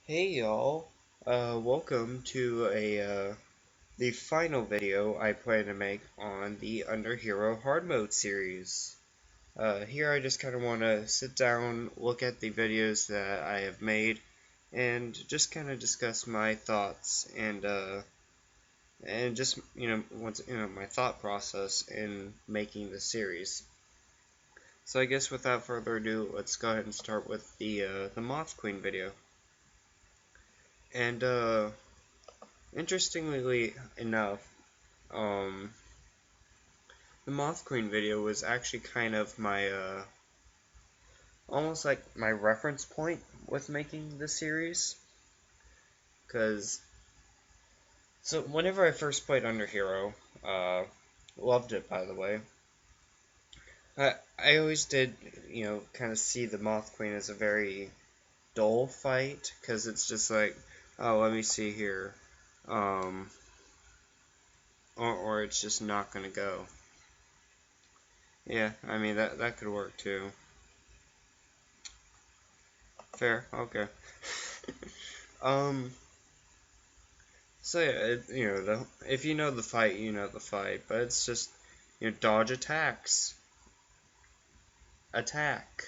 Hey y'all, welcome to the final video I plan to make on the Underhero hard mode series. Here I just kind of want to sit down, look at the videos that I have made, and just kind of discuss my thoughts and just my thought process in making the series. So I guess without further ado, let's go ahead and start with the Moth Queen video. And interestingly enough, um, the Moth Queen video was actually kind of my, almost like my reference point with making the series. Because, so whenever I first played Underhero, loved it by the way, I always did, kind of see the Moth Queen as a very dull fight. Because it's just like, oh, let me see here. Um, or it's just not gonna go. Yeah, I mean, that could work too. Fair, okay. Um, so yeah, if you know the fight, you know the fight, but it's just, dodge attacks. Attack.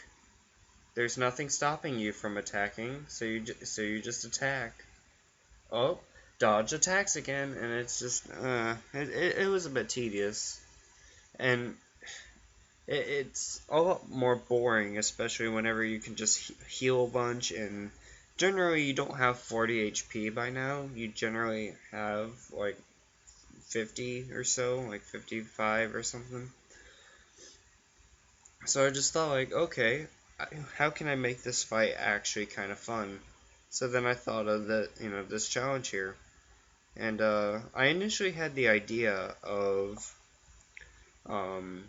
There's nothing stopping you from attacking, so you just attack. Oh, dodge attacks again, and it's just, it was a bit tedious. And it's a lot more boring, especially whenever you can just heal a bunch, and generally you don't have 40 HP by now. You generally have like 50 or so, like 55 or something. So I just thought like, okay, how can I make this fight actually kind of fun? So then I thought of this challenge here. And I initially had the idea of um,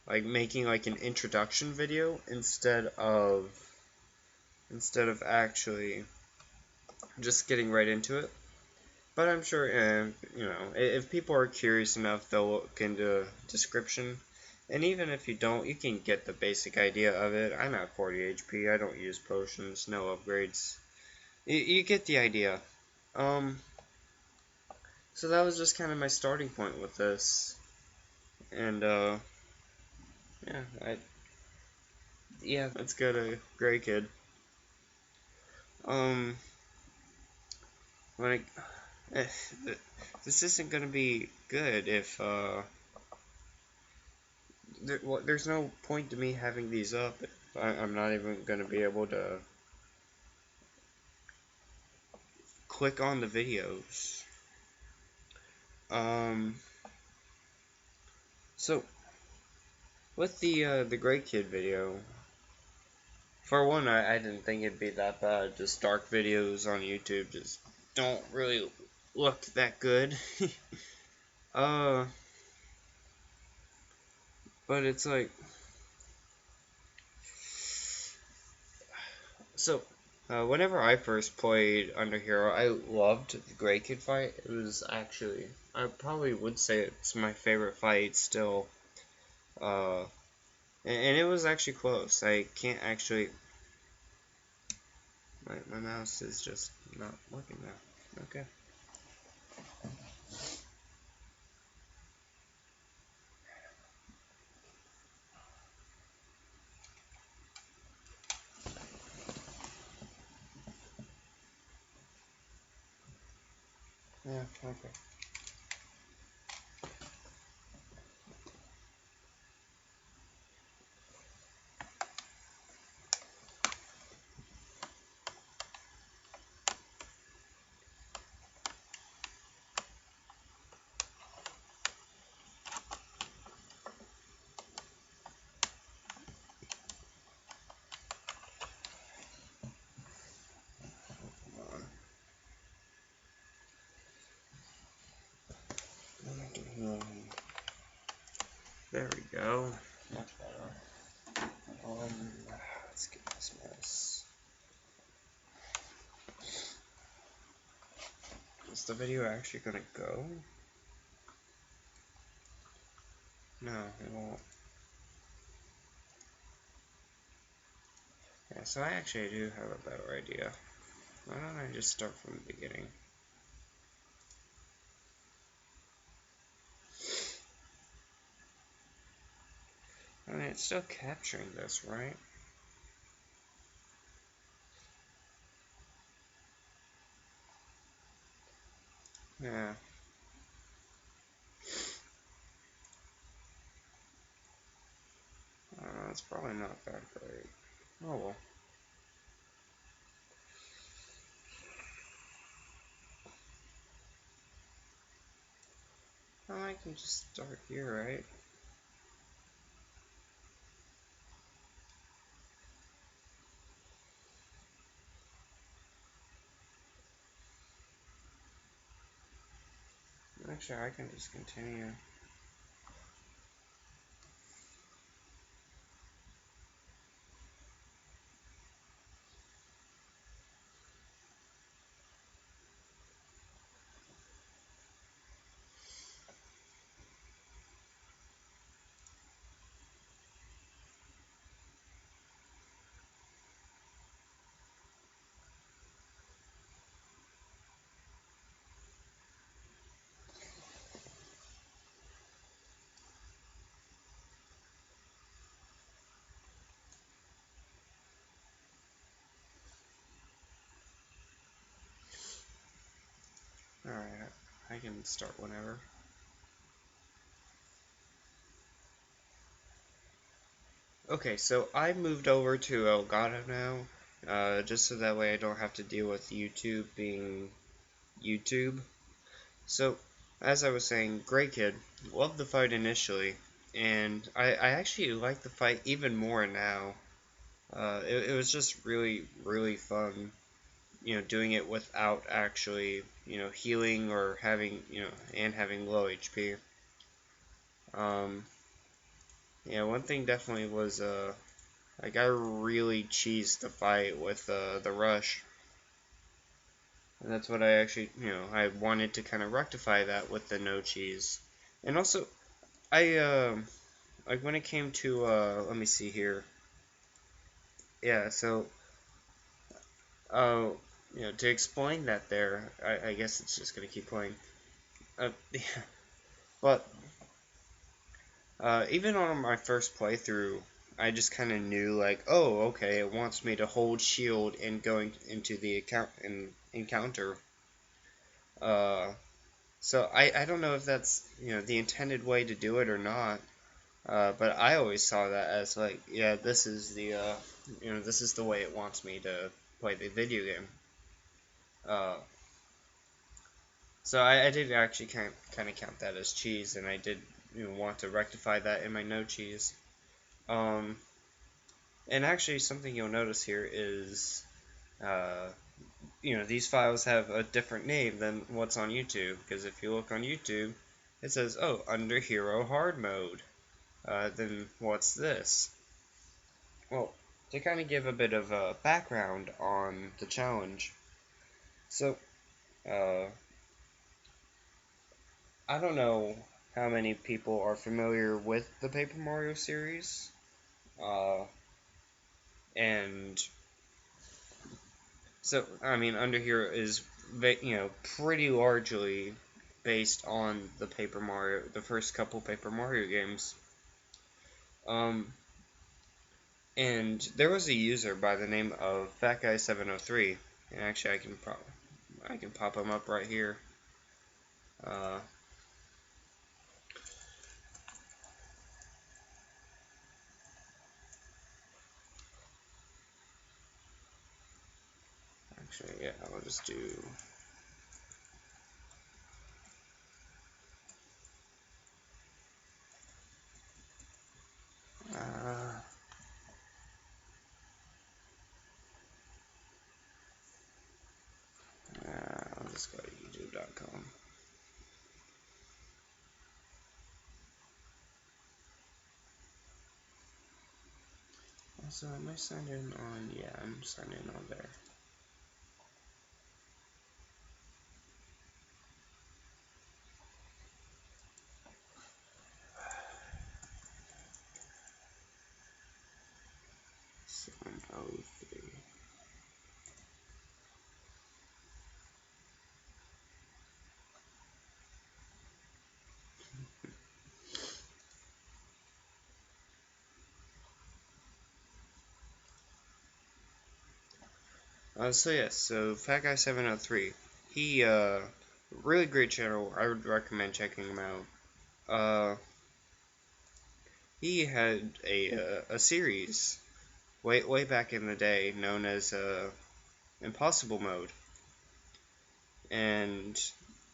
like making like an introduction video instead of actually just getting right into it. But I'm sure, if people are curious enough, they'll look into description. And even if you don't, you can get the basic idea of it. I'm at 40 HP. I don't use potions, no upgrades. You get the idea. Um, so that was just kind of my starting point with this. And yeah, let's go to Gray Kid. Um, when I, eh, this isn't gonna be good if there's no point to me having these up if I'm not even gonna be able to click on the videos. Um, so with the Great Kid video, for one, I didn't think it'd be that bad. Just dark videos on YouTube just don't really look that good. uh, but it's like so. Whenever I first played Underhero, I loved the Grey Kid fight. It was actually, I probably would say it's my favorite fight still. Uh, and it was actually close. I can't actually. My mouse is just not working now. Okay. Yeah, okay. Come on. There we go. Much better. Let's get this mess. Is the video actually gonna go? No, it won't. Yeah, so I actually do have a better idea. Why don't I just start from the beginning? I mean, it's still capturing this, right? Yeah. It's probably not that great. Oh well. Oh, I can just start here, right? Actually, I can just continue. Alright, I can start whenever. Okay, so I moved over to Elgato now, just so that way I don't have to deal with YouTube being YouTube. So, as I was saying, great kid, loved the fight initially, and I actually like the fight even more now. It was just really fun, doing it without actually, healing or having, and having low HP. Um, yeah, one thing definitely was, like, I really cheesed the fight with the rush. And that's what I actually, I wanted to kind of rectify that with the no cheese. And also, I, like, when it came to, let me see here. Yeah, so, uh, to explain that there, I guess it's just going to keep playing. Yeah, but, even on my first playthrough, I just kind of knew, like, oh, okay, it wants me to hold shield and going into the encounter. Uh, so I don't know if that's, the intended way to do it or not. But I always saw that as like, yeah, this is the, this is the way it wants me to play the video game. Uh, so I did actually kind of count that as cheese, and I did, want to rectify that in my no cheese. Um, and actually, something you'll notice here is, uh, these files have a different name than what's on YouTube. Because if you look on YouTube, it says, oh, Underhero Hard Mode. Then what's this? Well, to kind of give a bit of a background on the challenge. So, uh, I don't know how many people are familiar with the Paper Mario series. Uh, and so, I mean, Underhero is, pretty largely based on the Paper Mario, the first couple Paper Mario games. Um, and there was a user by the name of FatGuy703, and actually I can pop him up right here. Uh, Actually, yeah, I'll just do. Uh, I'll just go to youtube.com. Also, am I signed in on? Yeah, I'm signed in on there. Oh, 3. So yes, so Fat Guy 703, he really great channel. I would recommend checking him out. He had a series way back in the day known as Impossible Mode, and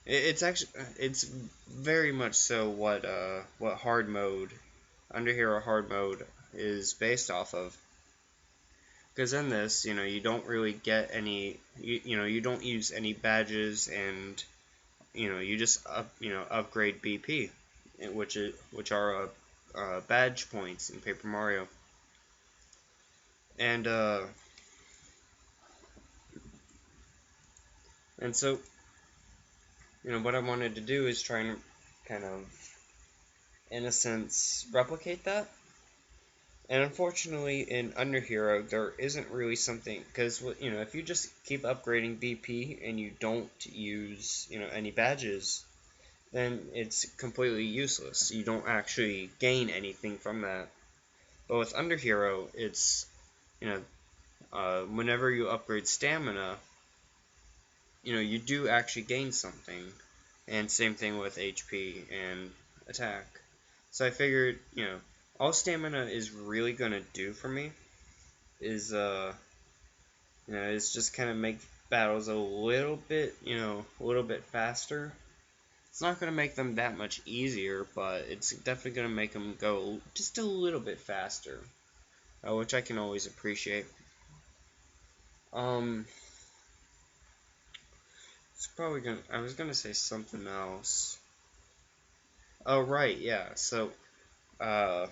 it's very much so what hard mode, Underhero hard mode is based off of. Because in this, you don't really get any, you don't use any badges, and you just upgrade BP, which are badge points in Paper Mario, and so what I wanted to do is try and kind of, in a sense, replicate that. And unfortunately, in Underhero, there isn't really something, because if you just keep upgrading BP and you don't use any badges, then it's completely useless. You don't actually gain anything from that. But with Underhero, it's whenever you upgrade stamina, you do actually gain something, and same thing with HP and attack. So I figured, all stamina is really gonna do for me is just kind of make battles a little bit faster. It's not gonna make them that much easier, but it's definitely gonna make them go just a little bit faster, which I can always appreciate. Um, it's probably gonna. I was gonna say something else. Oh right, yeah. So, uh,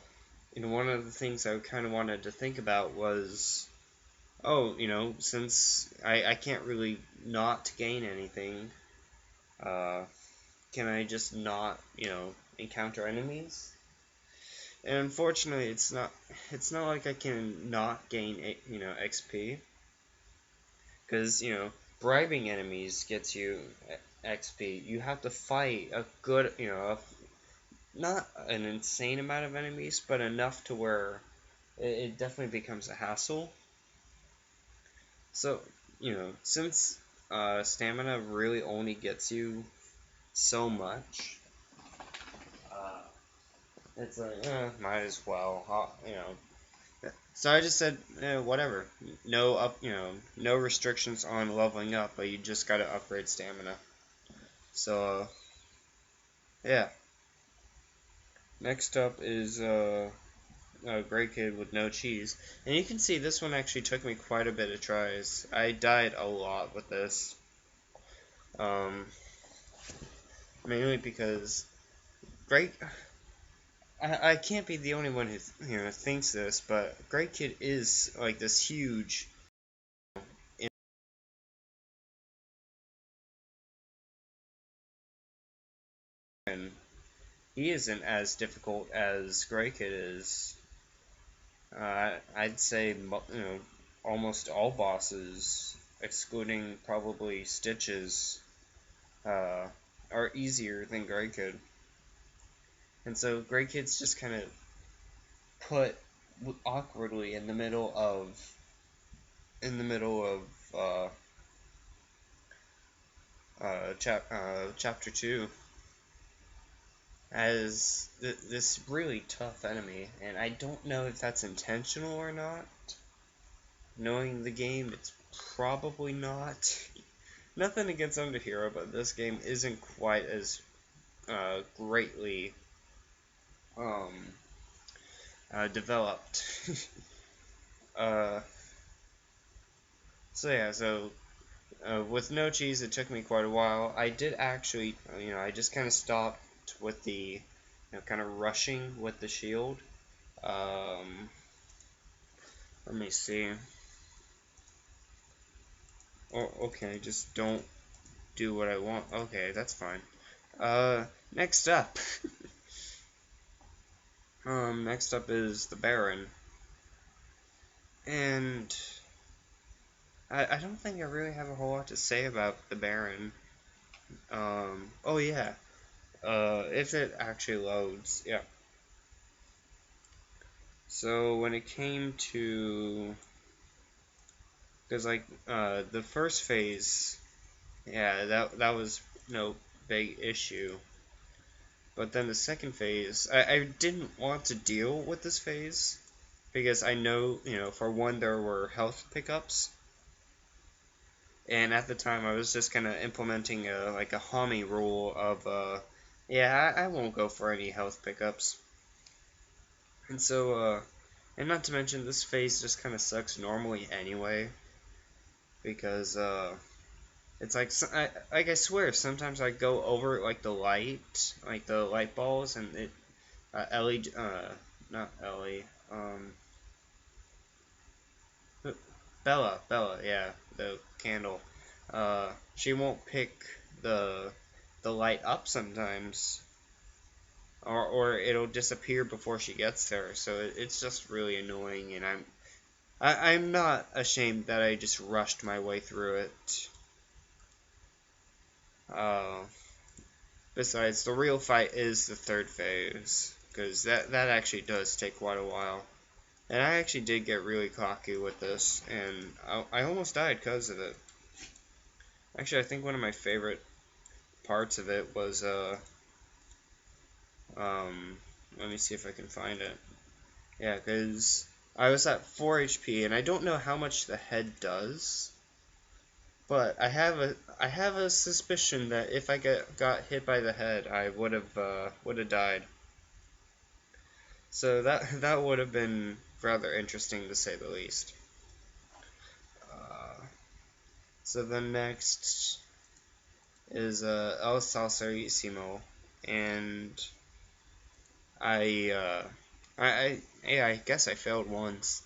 one of the things I kind of wanted to think about was, oh, since I can't really not gain anything, uh, can I just not, encounter enemies? And unfortunately, it's not like I can not gain, XP, because, bribing enemies gets you XP. You have to fight a good, not an insane amount of enemies, but enough to where it definitely becomes a hassle. So, since stamina really only gets you so much, it's like, might as well, So I just said, whatever. No restrictions on leveling up, but you just gotta upgrade stamina. So, yeah. Next up is a Great Kid with No Cheese. And you can see this one actually took me quite a bit of tries. I died a lot with this. Um, Mainly because Great... I can't be the only one who thinks this, but Great Kid is like this huge... And he isn't as difficult as Great Kid is. I'd say almost all bosses, excluding probably Stitches, uh, are easier than Great Kid. And so Great Kid's just kind of put awkwardly in the middle of uh, chapter 2 as this really tough enemy, and I don't know if that's intentional or not. Knowing the game, it's probably not. Nothing against Underhero, but this game isn't quite as greatly um, developed. uh, so with No Cheese, it took me quite a while. I did actually, I just kind of stopped with the, kind of rushing with the shield. Um, Let me see. Oh, okay, just don't do what I want. Okay, that's fine. Next up. Next up is the Baron. And I don't think I really have a whole lot to say about the Baron. Oh yeah. If it actually loads, yeah. So when it came to Because like the first phase, yeah, that was no big issue. But then the second phase, I didn't want to deal with this phase because I know, for one, there were health pickups, and at the time I was just kind of implementing like a homie rule of, yeah, I won't go for any health pickups. And so, and not to mention, this phase just kind of sucks normally anyway, because, it's like, like I swear, sometimes I go over, like the light balls, and it, Ellie, not Ellie, Bella, yeah, the candle. She won't pick the the light up sometimes, or it'll disappear before she gets there. So it's just really annoying, and I'm not ashamed that I just rushed my way through it. Uh, Besides, the real fight is the third phase, because that actually does take quite a while. And I actually did get really cocky with this, and I almost died because of it. Actually, I think one of my favorite parts of it was, um, let me see if I can find it. Yeah, because I was at 4 HP, and I don't know how much the head does, but I have a suspicion that if I got hit by the head, I would have died. So that would have been rather interesting to say the least. Uh, so the next is El Salcerissimo, and I uh, yeah, I guess I failed once,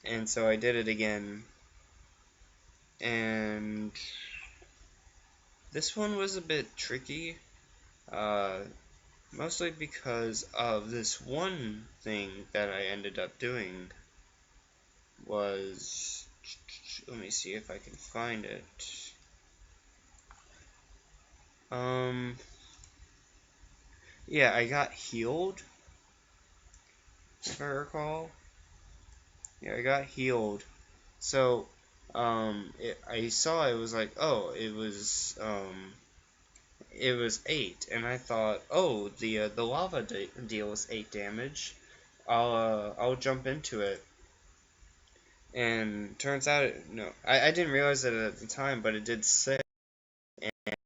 and so I did it again, and this one was a bit tricky, uh, mostly because of this one thing that I ended up doing was, let me see if I can find it. Um, yeah, I got healed, if I recall. Yeah, I got healed. So, I saw it was like, oh, it was 8, and I thought, oh, the lava deals 8 damage. I'll jump into it, and turns out, no, I didn't realize it at the time, but it did say, and,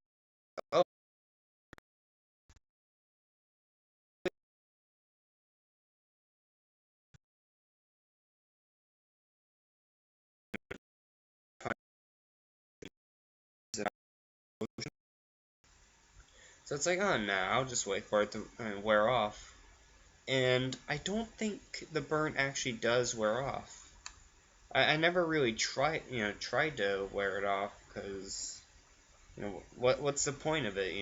oh, so it's like, oh no, I'll just wait for it to wear off, and I don't think the burn actually does wear off. I never really tried to wear it off because what's the point of it?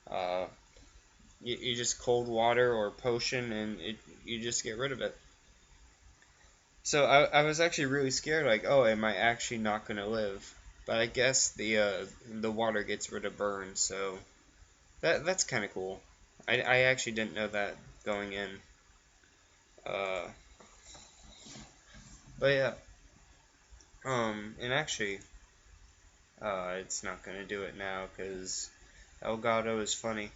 Uh, you just cold water or potion and you just get rid of it. So I was actually really scared, like, oh, am I actually not gonna live? But I guess the water gets rid of burn, so that's kind of cool. I actually didn't know that going in. Uh, but yeah, and actually, it's not gonna do it now because Elgato is funny.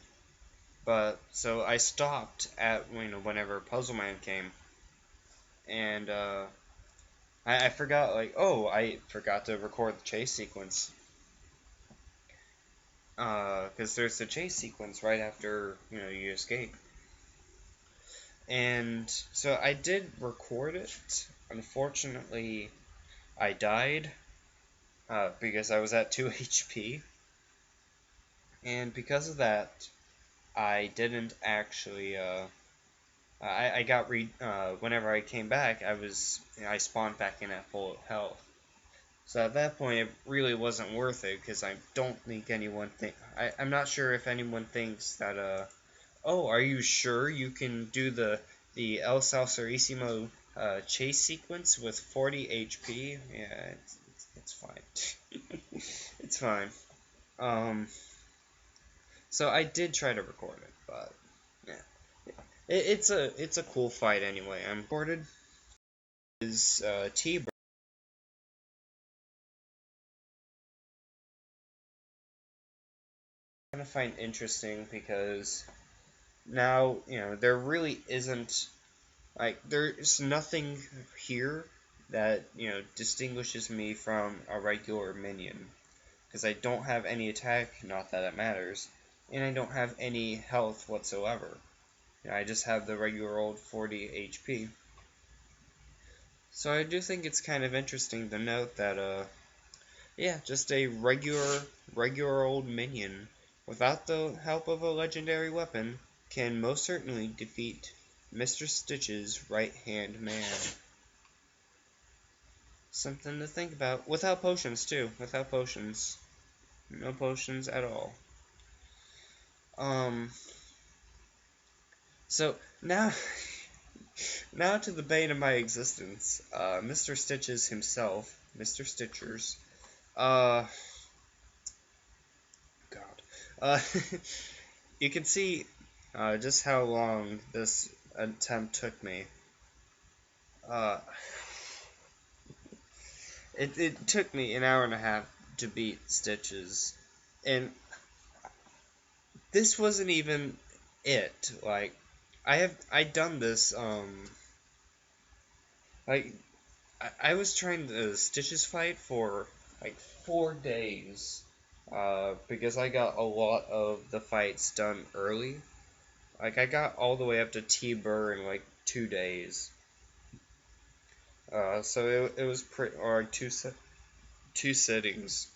But so I stopped at whenever Puzzle Man came, and I forgot, like, oh, I forgot to record the chase sequence. Because there's the chase sequence right after you escape, and so I did record it. Unfortunately, I died because I was at 2 HP, and because of that, I didn't actually. I got whenever I came back, I spawned back in at full health. So at that point, it really wasn't worth it because I don't think I'm not sure if anyone thinks that oh, are you sure you can do the El Salcerissimo chase sequence with 40 HP? Yeah, it's fine. It's fine. Um, so I did try to record it, but yeah, it's a cool fight anyway. I'm recorded. is T-Bird. I kind of find interesting because now, there really isn't, like, there's nothing here that, distinguishes me from a regular minion. Because I don't have any attack, not that it matters, and I don't have any health whatsoever. I just have the regular old 40 HP. So I do think it's kind of interesting to note that, yeah, just a regular old minion, without the help of a legendary weapon, can most certainly defeat Mr. Stitch's right-hand man. Something to think about. Without potions, too. Without potions. No potions at all. So, now... Now to the bane of my existence, Mr. Stitches himself, Mr. Stitchers, God, you can see, just how long this attempt took me. Uh, it took me an hour and a half to beat Stitches, and this wasn't even it. Like, I'd done this, like, I was trying the Stitches fight for like 4 days, because I got a lot of the fights done early. Like, I got all the way up to T-Burr in like 2 days. So it was pretty, or like two sittings.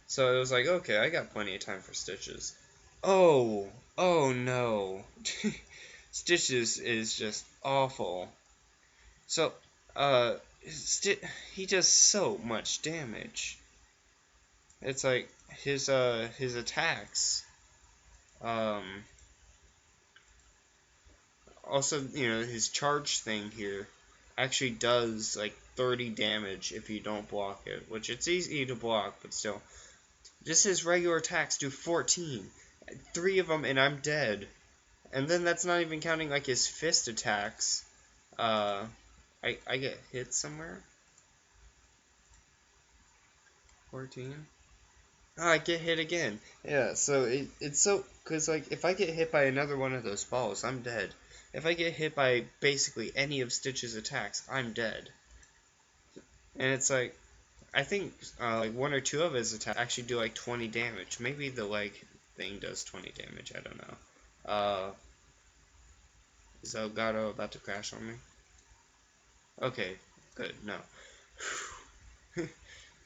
So it was like, okay, I got plenty of time for Stitches. Oh no, Stitches is just awful. So, uh, he does so much damage. It's like his attacks. Also, his charge thing here actually does like 30 damage if you don't block it, which it's easy to block, but still. Just his regular attacks do 14. 3 of them and I'm dead. And then that's not even counting like his fist attacks. I get hit somewhere. 14. Oh, I get hit again. Yeah, so it's so, because like if I get hit by another one of those balls, I'm dead. If I get hit by basically any of Stitch's attacks, I'm dead. And it's like, I think like 1 or 2 of his attacks actually do like 20 damage. Maybe the leg thing does 20 damage. I don't know. Is Elgato about to crash on me? Okay, good. No.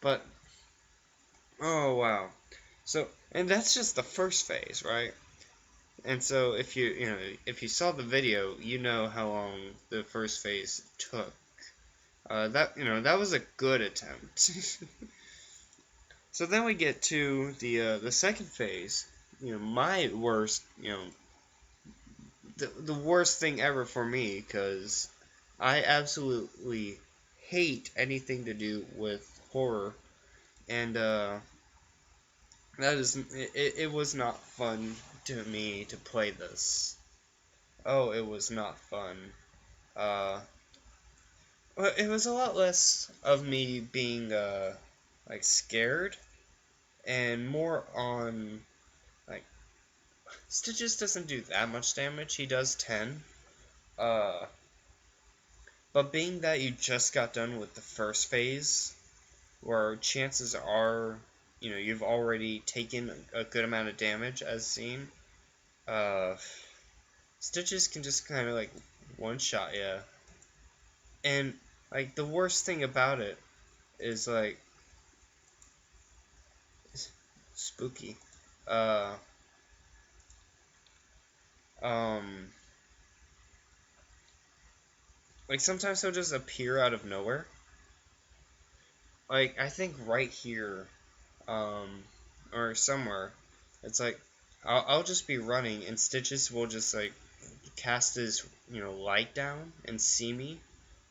But oh wow. So, and that's just the first phase, right? And so if if you saw the video, you know how long the first phase took. That was a good attempt. So then we get to the second phase. My worst, the worst thing ever for me, because I absolutely hate anything to do with horror, and it was not fun to me to play this. Oh, it was not fun. Uh, well, it was a lot less of me being like scared, and more on like Stitches doesn't do that much damage. He does 10. Uh, but being that you just got done with the first phase, where chances are, you've already taken a good amount of damage as seen, uh, Stitches can just kind of like one-shot you. And like the worst thing about it is like spooky. Uh, um, like sometimes he'll just appear out of nowhere. Like I think right here, or somewhere, it's like I'll just be running and Stitches will just like cast his light down and see me,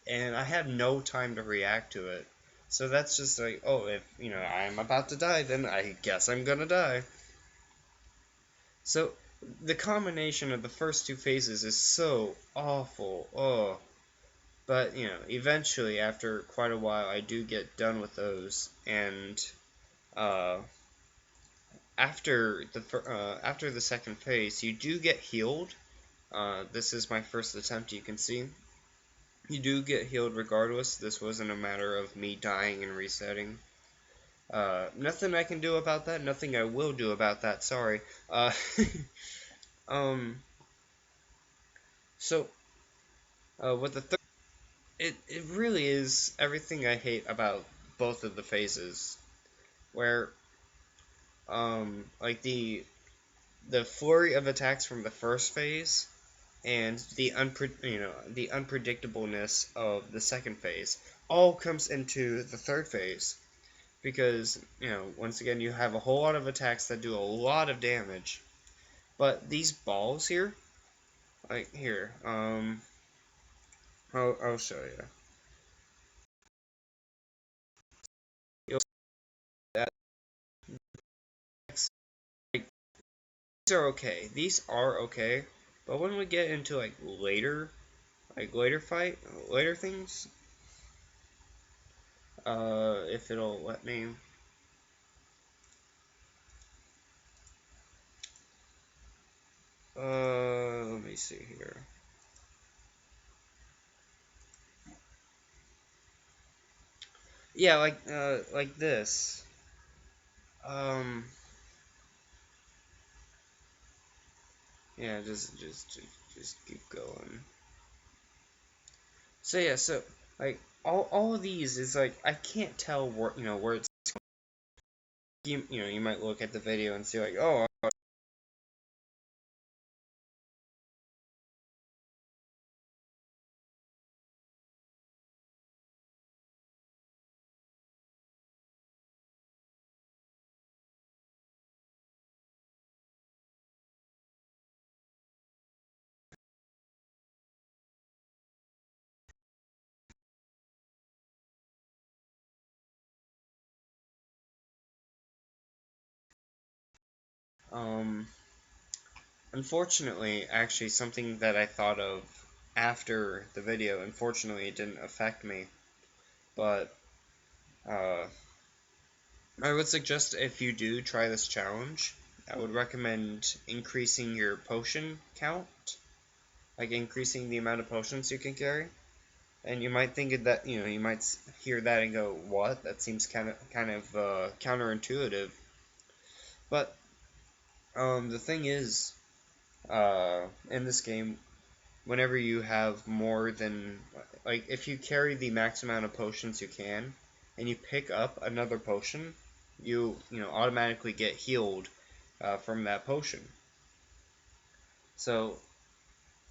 and I have no time to react to it. So that's just like, oh, if I'm about to die, then I guess I'm gonna die. So the combination of the first two phases is so awful. Oh, But eventually, after quite a while, I do get done with those, and uh, after the second phase, you do get healed. This is my first attempt. You can see you do get healed regardless. This wasn't a matter of me dying and resetting. Nothing I can do about that. Nothing I will do about that. Sorry. Um. So, with the third, it really is everything I hate about both of the phases. Where, like the flurry of attacks from the first phase and the unpredictableness of the second phase all comes into the third phase, because once again you have a whole lot of attacks that do a lot of damage, but these balls here, like here, I'll show you. You'll see that like, these are okay, but when we get into later things, if it'll let me. Let me see here. Yeah, like this. Um, yeah, just keep going. So yeah, so like all of these is like I can't tell where it's you might look at the video and see like, oh, um, unfortunately, actually something that I thought of after the video, unfortunately it didn't affect me, but uh, I would suggest if you do try this challenge, I would recommend increasing your potion count, like increasing the amount of potions you can carry. And you might think of that, you might hear that and go, "What? That seems kind of counterintuitive." But the thing is, in this game, whenever you have more than like, if you carry the max amount of potions you can, and you pick up another potion, you automatically get healed from that potion. So,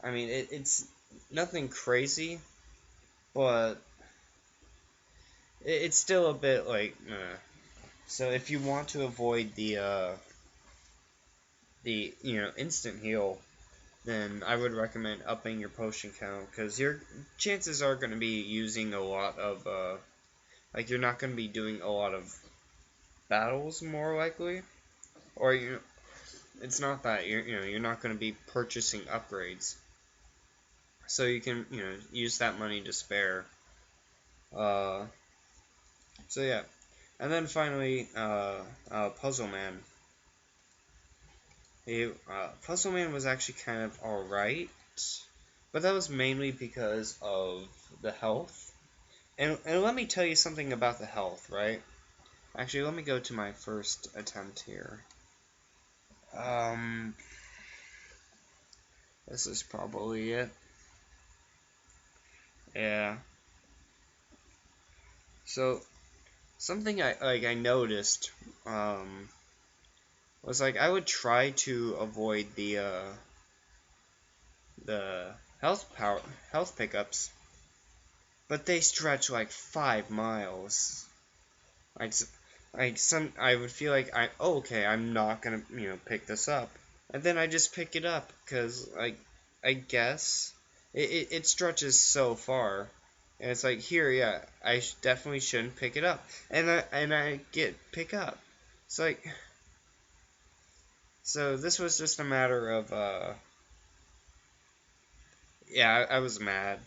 I mean, it's nothing crazy, but it's still a bit like. So if you want to avoid the instant heal, then I would recommend upping your potion count, because your chances are going to be using a lot of like, you're not going to be doing a lot of battles, more likely, or it's not that you're not going to be purchasing upgrades, so you can use that money to spare. Uh, so yeah, and then finally, Puzzle Man. Puzzle Man was actually kind of alright, but that was mainly because of the health. And let me tell you something about the health, right? Actually, let me go to my first attempt here. Um, this is probably it. Yeah. So something I noticed was like I would try to avoid the health pickups, but they stretch like 5 miles. Like, I would feel like okay, I'm not gonna pick this up, and then I just pick it up because like I guess it stretches so far, and it's like, here, yeah, I definitely shouldn't pick it up, and I get pick up. It's like, so this was just a matter of yeah, I was mad.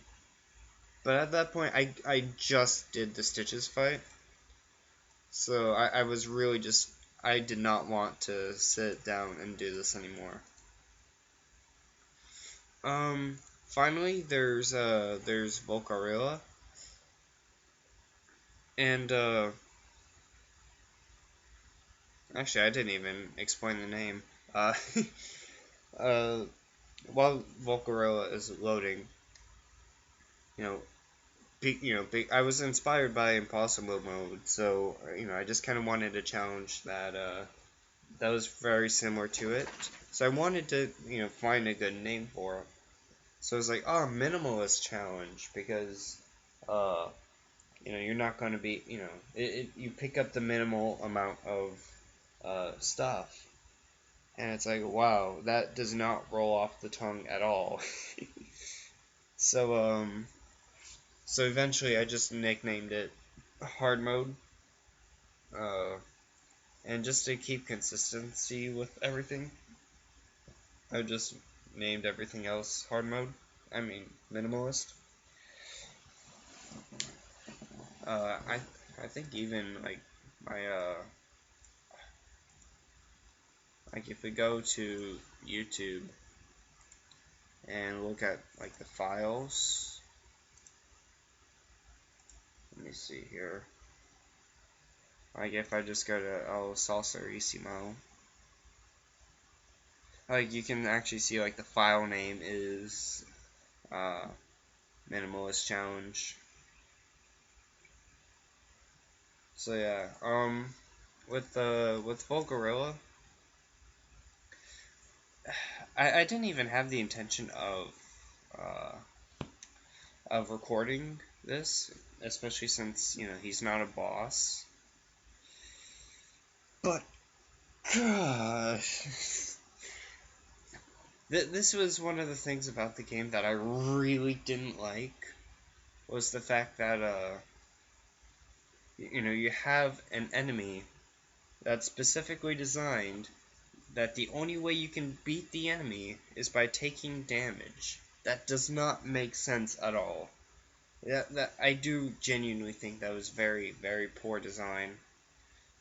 But at that point, I just did the Stitches fight, so I was really just, I did not want to sit down and do this anymore. Finally, there's Volcarilla, and actually, I didn't even explain the name. Uh, uh, while Volcarilla is loading, you know, I was inspired by Impossible Mode, so I just kind of wanted a challenge that was very similar to it. So I wanted to find a good name for it. So I was like, oh, Minimalist Challenge, because uh you're not going to be you pick up the minimal amount of stuff, and it's like, wow, that does not roll off the tongue at all. So so eventually I just nicknamed it Hard Mode, uh, and just to keep consistency with everything, I just named everything else Hard Mode. I mean Minimalist. I think even like my like if we go to YouTube and look at like the files, let me see here. Like if I just go to El Salsarissimo, like you can actually see like the file name is uh, Minimalist Challenge. So yeah, with Volcarilla, I didn't even have the intention uh, of recording this, especially since he's not a boss. But gosh, this was one of the things about the game that I really didn't like, was the fact that you have an enemy that's specifically designed that the only way you can beat the enemy is by taking damage. That does not make sense at all. That I do genuinely think that was very, very poor design.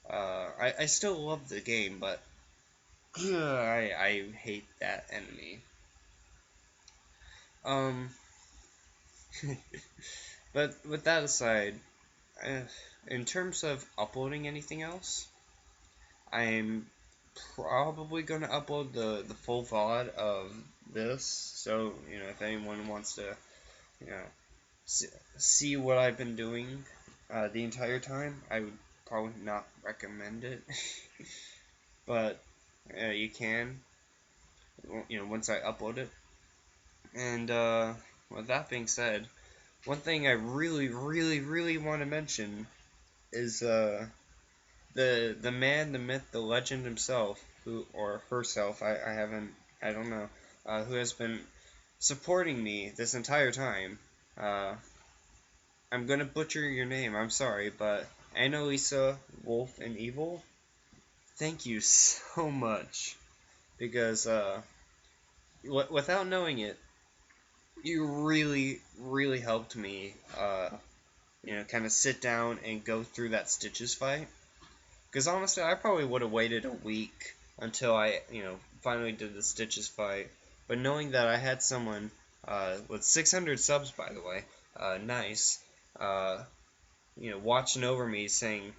I still love the game, but I hate that enemy. Um, but with that aside, uh, in terms of uploading anything else, I'm probably going to upload the full VOD of this. So, if anyone wants to, you know, see what I've been doing the entire time, I would probably not recommend it. But you can, once I upload it. And with that being said, one thing I really, really, really want to mention is the man, the myth, the legend himself, who or herself, I don't know, who has been supporting me this entire time. Uh, I'm gonna butcher your name. I'm sorry, but Enalesa Wolf and Evil. Thank you so much, because without knowing it, you really, really helped me. Kind of sit down and go through that Stitches fight. Because honestly, I probably would have waited a week until I, finally did the Stitches fight. But knowing that I had someone with 600 subs, by the way, nice, uh, watching over me saying,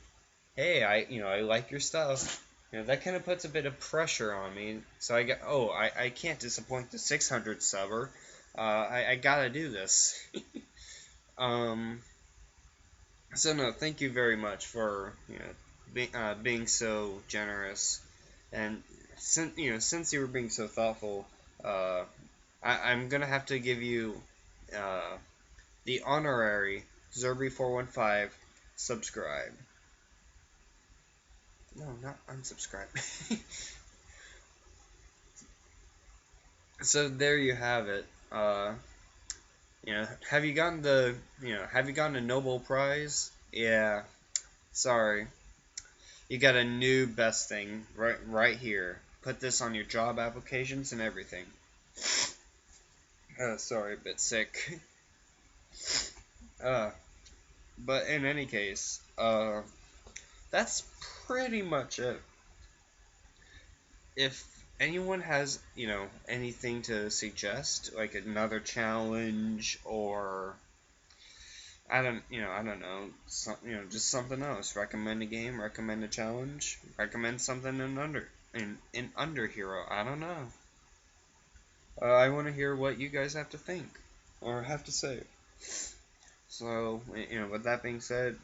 "Hey, I like your stuff." That kind of puts a bit of pressure on me. So I can't disappoint the 600 subber. I gotta do this. um, So no, thank you very much for being so generous, and since you were being so thoughtful, uh, I'm gonna have to give you uh, the honorary Zerby415 subscribe. No, not unsubscribe. So there you have it. Have you gotten a Nobel Prize? Yeah, sorry. You got a new best thing right here. Put this on your job applications and everything. Sorry, a bit sick. Uh, but in any case, that's pretty much it. If anyone has, anything to suggest, like another challenge or I don't know, just something else. Recommend a game, recommend a challenge, recommend something in Underhero. I don't know. I want to hear what you guys have to think or have to say. So, with that being said,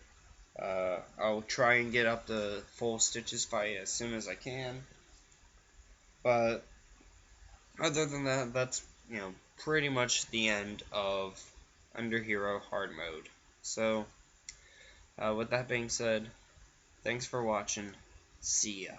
I'll try and get up the full Stitches fight as soon as I can. But other than that, that's pretty much the end of Underhero Hard Mode. So, with that being said, thanks for watching. See ya.